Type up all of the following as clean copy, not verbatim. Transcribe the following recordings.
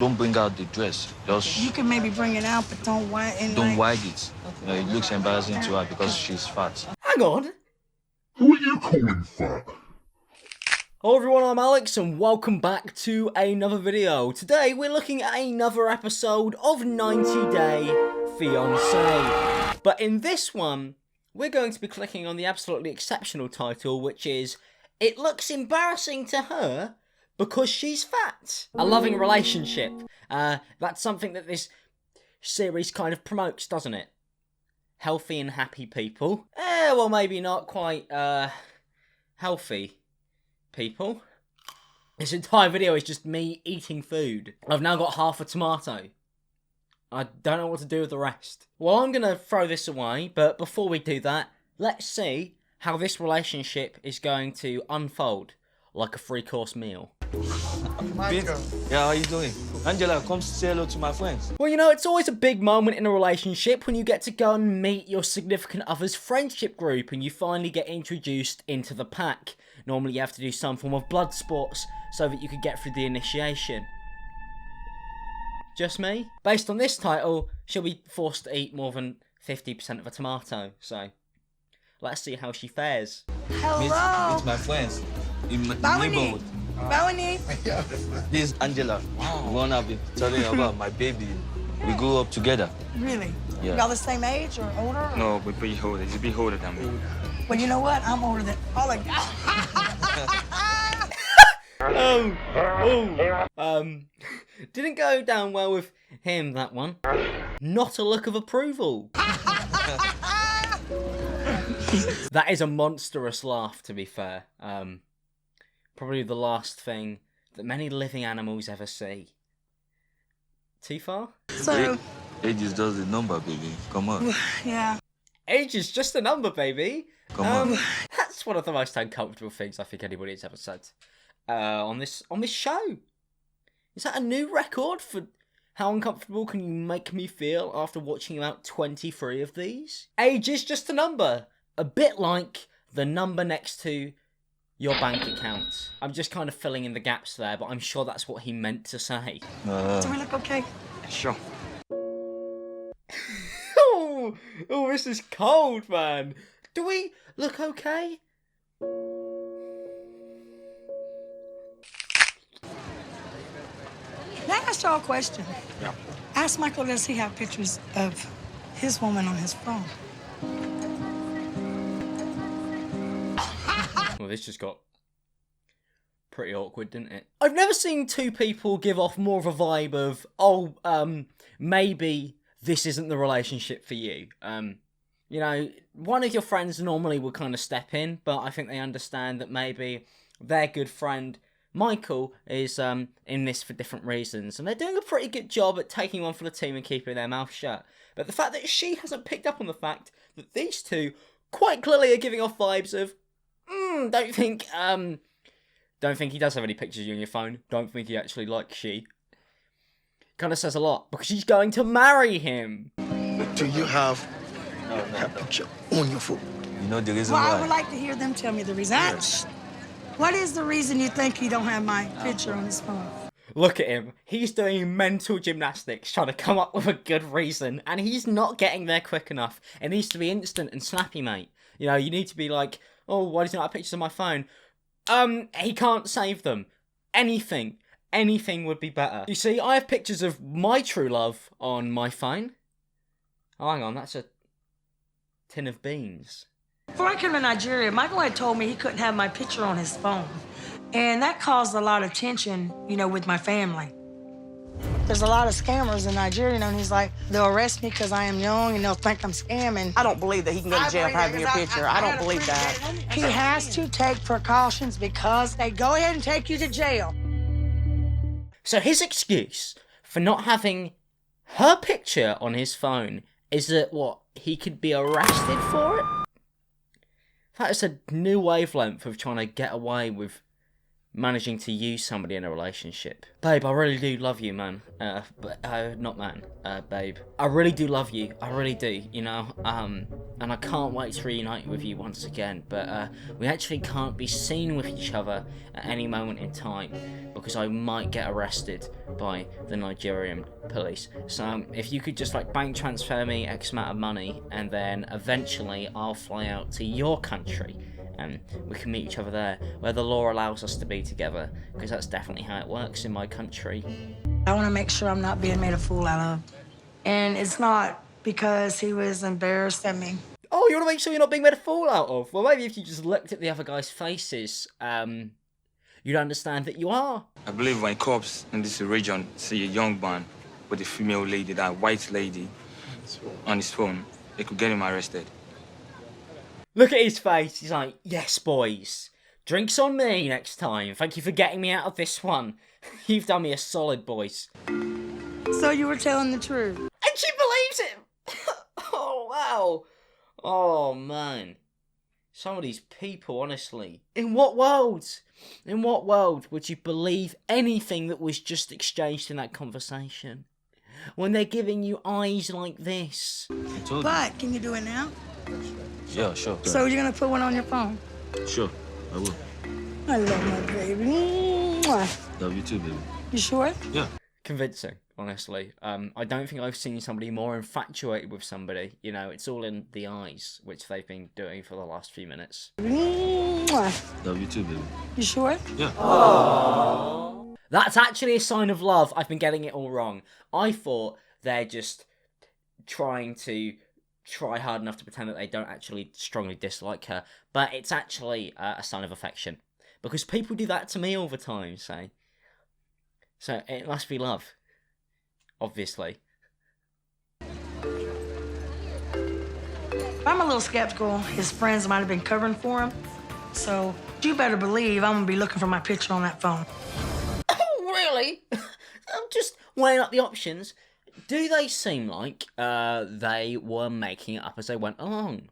Don't bring out the dress. Just You can maybe bring it out, but don't wag it. don't wag it. It looks embarrassing to her because she's fat. Hang on. Who are you calling fat? Hello everyone, I'm Alex and welcome back to another video. Today we're looking at another episode of 90 Day Fiancé. But in this one, we're going to be clicking on the absolutely exceptional title, which is It Looks Embarrassing to Her Because She's Fat. A loving relationship. That's something that this series kind of promotes, doesn't it? Healthy and happy people. Well, maybe not quite healthy people. This entire video is just me eating food. I've now got half a tomato. I don't know what to do with the rest. Well, I'm going to throw this away, but before we do that, let's see how this relationship is going to unfold like a three-course meal. Yeah, how are you doing? Angela, come say hello to my friends. Well, you know, it's always a big moment in a relationship when you get to go and meet your significant other's friendship group and you finally get introduced into the pack. Normally you have to do some form of blood sports so that you could get through the initiation. Just me? Based on this title, she'll be forced to eat more than 50% of a tomato, so let's see how she fares. Hello. Meet my friends in my neighborhood. Melanie. This is Angela. The one I've been telling you about, my baby. We grew up together. Really? Yeah. Y'all the same age or older? No, we're pretty older. He's a bit older than me. Well, you know what? I'm older than all of y'all. Didn't go down well with him, that one. Not a look of approval. That is a monstrous laugh, to be fair. Probably the last thing that many living animals ever see. Too far? So, Age is just a number, baby. Come on. yeah. Age is just a number, baby. Come on. That's one of the most uncomfortable things I think anybody has ever said on this show. Is that a new record for how uncomfortable can you make me feel after watching about 23 of these? Age is just a number. A bit like the number next to your bank account. I'm just kind of filling in the gaps there, but I'm sure that's what he meant to say. Do we look okay? Sure. Oh, this is cold, man. Do we look okay? Can I ask y'all a question? Yeah. Ask Michael, does he have pictures of his woman on his phone? Well, this just got pretty awkward, didn't it? I've never seen two people give off more of a vibe of, maybe this isn't the relationship for you. You know, one of your friends normally will kind of step in, but I think they understand that maybe their good friend Michael is in this for different reasons, and they're doing a pretty good job at taking one for the team and keeping their mouth shut. But the fact that she hasn't picked up on the fact that these two quite clearly are giving off vibes of, don't think he does have any pictures of you on your phone. Don't think he actually likes she. Kind of says a lot, because she's going to marry him. Do you have that picture on your phone? You know the reason Well, why? I would like to hear them tell me the reason. What is the reason you think he don't have my picture on his phone? Look at him. He's doing mental gymnastics, trying to come up with a good reason, and he's not getting there quick enough. It needs to be instant and snappy, mate. You know, you need to be like, oh, why does he not have pictures on my phone? He can't save them. Anything would be better. You see, I have pictures of my true love on my phone. Oh, hang on, that's a tin of beans. Before I came to Nigeria, Michael had told me he couldn't have my picture on his phone. And that caused a lot of tension, you know, with my family. There's a lot of scammers in Nigeria, you know, and he's like, they'll arrest me because I am young and they'll think I'm scamming. I don't believe that he can go to jail for having your picture. I don't believe that. He has to take precautions because they go ahead and take you to jail. So his excuse for not having her picture on his phone is that, what, he could be arrested for it? That is a new wavelength of trying to get away with managing to use somebody in a relationship. Babe, I really do love you, man. Babe. I really do love you. I really do, you know. And I can't wait to reunite with you once again. But we actually can't be seen with each other at any moment in time. because I might get arrested by the Nigerian police. So if you could just like bank transfer me X amount of money, and then eventually I'll fly out to your country and we can meet each other there, where the law allows us to be together, because that's definitely how it works in my country. I want to make sure I'm not being made a fool out of. And it's not because he was embarrassed at me. Oh, you want to make sure you're not being made a fool out of? Well, maybe if you just looked at the other guys' faces, you'd understand that you are. I believe when cops in this region see a young man with a female lady, that white lady, on his phone, they could get him arrested. Look at his face. He's like, yes, boys. Drinks on me next time. Thank you for getting me out of this one. You've done me a solid, boys. So you were telling the truth? And she believes him. Oh, wow. Oh, man. Some of these people, honestly. In what world? In what world would you believe anything that was just exchanged in that conversation? When they're giving you eyes like this. But can you do it now? Yeah, sure. So you're gonna put one on your phone? Sure, I will. I love my baby. Mwah. Love you too, baby. You sure? Yeah. Convincing, honestly. I don't think I've seen somebody more infatuated with somebody. You know, it's all in the eyes, which they've been doing for the last few minutes. Mwah. Love you too, baby. You sure? Yeah. Aww. That's actually a sign of love. I've been getting it all wrong. I thought they're just trying to try hard enough to pretend that they don't actually strongly dislike her, but it's actually a sign of affection, because people do that to me all the time, so it must be love, obviously. I'm a little skeptical his friends might have been covering for him, so you better believe I'm gonna be looking for my picture on that phone. Oh, really? I'm just weighing up the options. Do they seem like they were making it up as they went along?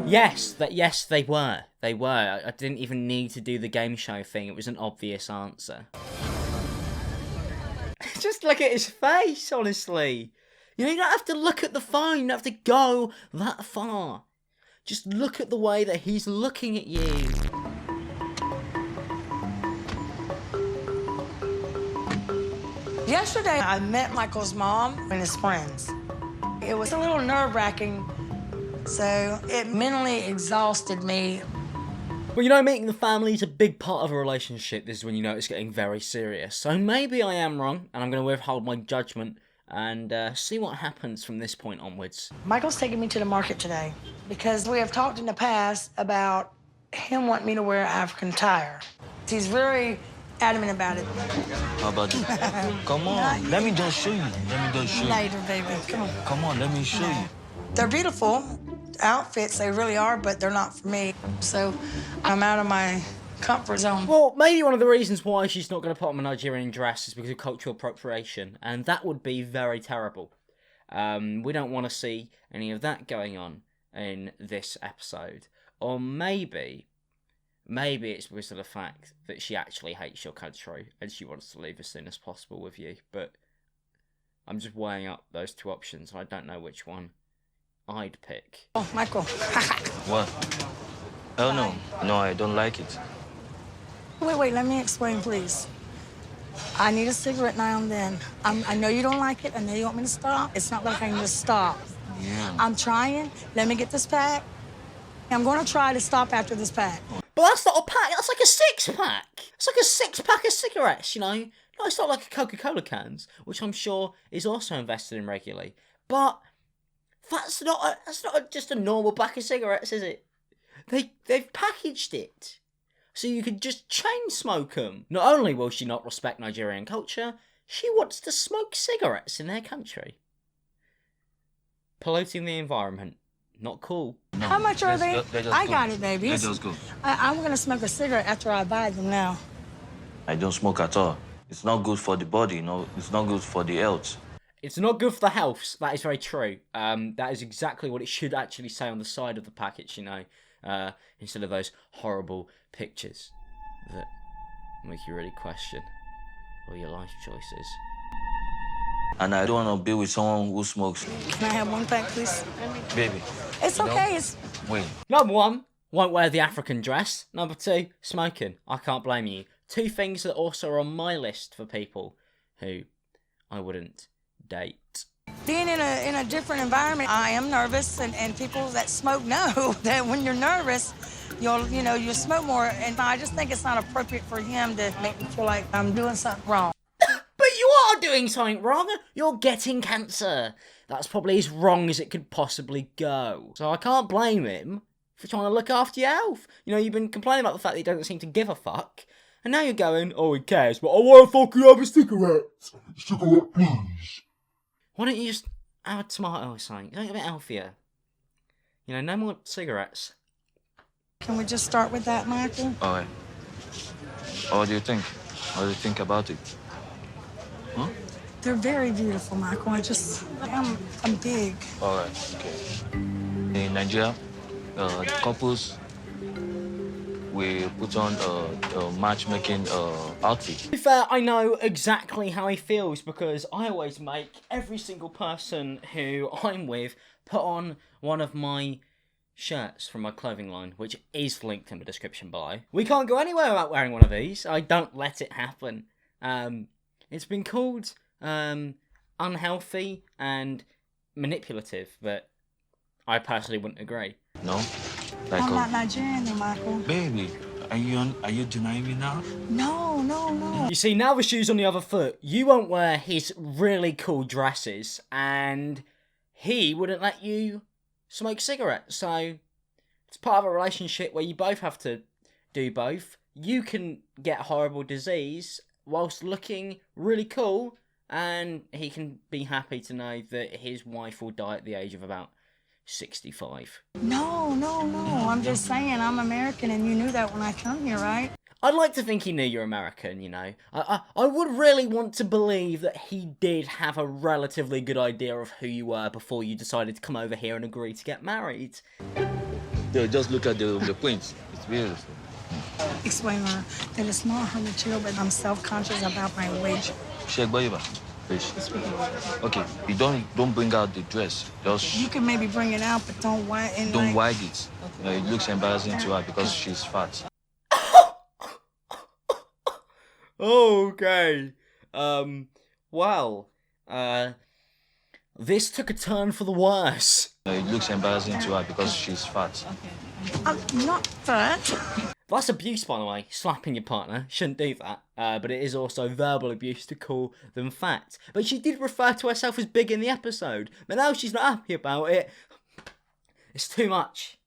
Yes, they were. They were. I didn't even need to do the game show thing. It was an obvious answer. Just look at his face, honestly. You know, you don't have to look at the phone. You don't have to go that far. Just look at the way that he's looking at you. Yesterday, I met Michael's mom and his friends. It was a little nerve-wracking, so it mentally exhausted me. Well, you know, meeting the family is a big part of a relationship. This is when you know it's getting very serious. So maybe I am wrong, and I'm going to withhold my judgment and see what happens from this point onwards. Michael's taking me to the market today because we have talked in the past about him wanting me to wear African attire. He's very adamant about it. How about you? Come on, let me just show you. Later, baby, come on. Come on, let me show you. They're beautiful outfits, they really are, but they're not for me. So I'm out of my comfort zone. Well, maybe one of the reasons why she's not going to put on a Nigerian dress is because of cultural appropriation, and that would be very terrible. We don't want to see any of that going on in this episode. Or maybe it's because of the fact that she actually hates your country and she wants to leave as soon as possible with you. But I'm just weighing up those two options. I don't know which one I'd pick. Oh, Michael. What? Oh, no. No, I don't like it. Wait, let me explain, please. I need a cigarette now and then. I know you don't like it. I know you want me to stop. It's not like I can just stop. Yeah. I'm trying. Let me get this pack. I'm going to try to stop after this pack. But that's not a pack, that's like a six-pack. It's like a six-pack of cigarettes, you know? No, it's not like a Coca-Cola cans, which I'm sure is also invested in regularly. But that's not just a normal pack of cigarettes, is it? They've packaged it so you could just chain smoke them. Not only will she not respect Nigerian culture, she wants to smoke cigarettes in their country. Polluting the environment. Not cool. No, how much are they? I go. got it, baby. Let's just go. I'm going to smoke a cigarette after I buy them now. I don't smoke at all. It's not good for the body, you know. It's not good for the health. It's not good for the health. That is very true. That is exactly what it should actually say on the side of the package, you know, instead of those horrible pictures that make you really question all your life choices. And I don't want to be with someone who smokes. Can I have one pack, please? Baby. It's okay. It's... Wait. Number one, won't wear the African dress. Number 2, smoking. I can't blame you. 2 things that also are on my list for people who I wouldn't date. Being in a different environment, I am nervous, and people that smoke know that when you're nervous, you'll smoke more, and I just think it's not appropriate for him to make me feel like I'm doing something wrong. But you are doing something wrong. You're getting cancer. That's probably as wrong as it could possibly go. So I can't blame him for trying to look after your health. You know, you've been complaining about the fact that he doesn't seem to give a fuck, and now you're going, oh, he cares, but I want to fucking have a cigarette. Cigarette, please. Why don't you just have a tomato or something? Something a bit healthier. You know, no more cigarettes. Can we just start with that, Michael? All right. What do you think? What do you think about it? Huh? They're very beautiful, Michael. I'm big. All right, okay. In Nigeria, couples, we put on a matchmaking outfit. To be fair, I know exactly how he feels because I always make every single person who I'm with put on one of my shirts from my clothing line, which is linked in the description below. We can't go anywhere without wearing one of these. I don't let it happen. It's been called unhealthy and manipulative, but I personally wouldn't agree. No? Like I'm not Nigerian though, Michael. Baby, are you denying me now? No, no, no. You see, now the shoe's on the other foot. You won't wear his really cool dresses, and he wouldn't let you smoke cigarettes. So it's part of a relationship where you both have to do both. You can get horrible disease whilst looking really cool, and he can be happy to know that his wife will die at the age of about 65. No, no, no. I'm just saying I'm American, and you knew that when I come here, right? I'd like to think he knew you're American, you know. I would really want to believe that he did have a relatively good idea of who you were before you decided to come over here and agree to get married. Yeah, just look at the queens. It's beautiful. Explain her that it's not her material, but I'm self-conscious about my wage. Sheikh Bayiba, please. Okay, you don't bring out the dress. Just You can maybe bring it out, but don't wide it. don't wide it. It looks embarrassing to her because she's fat. Okay. Well, this took a turn for the worse. It looks embarrassing to her because she's fat. I'm not fat. That's abuse, by the way. Slapping your partner. Shouldn't do that. But it is also verbal abuse to call them fat. But she did refer to herself as big in the episode. But now she's not happy about it. It's too much.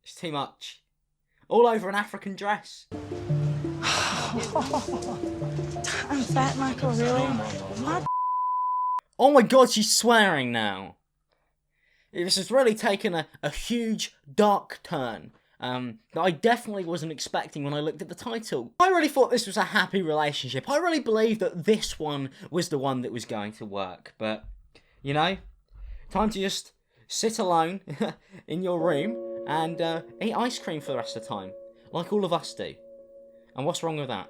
It's too much. All over an African dress. I'm fat, Michael, really? What? Oh my god, she's swearing now. This has really taken a huge, dark turn. That I definitely wasn't expecting when I looked at the title. I really thought this was a happy relationship. I really believed that this one was the one that was going to work. But, you know, time to just sit alone in your room and eat ice cream for the rest of the time. Like all of us do. And what's wrong with that?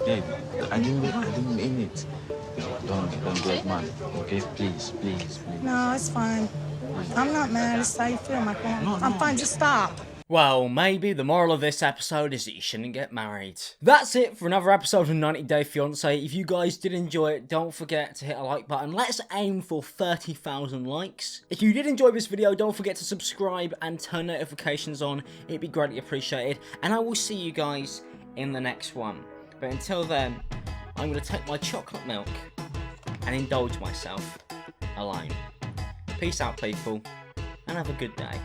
Babe, I didn't mean it. Don't get mad. Okay, please. No, it's fine. I'm not mad. It's how you feel, Michael. I'm fine. Just stop. Well, maybe the moral of this episode is that you shouldn't get married. That's it for another episode of 90 Day Fiance. If you guys did enjoy it, don't forget to hit a like button. Let's aim for 30,000 likes. If you did enjoy this video, don't forget to subscribe and turn notifications on. It'd be greatly appreciated. And I will see you guys in the next one. But until then, I'm going to take my chocolate milk and indulge myself alone. Peace out, people, and have a good day.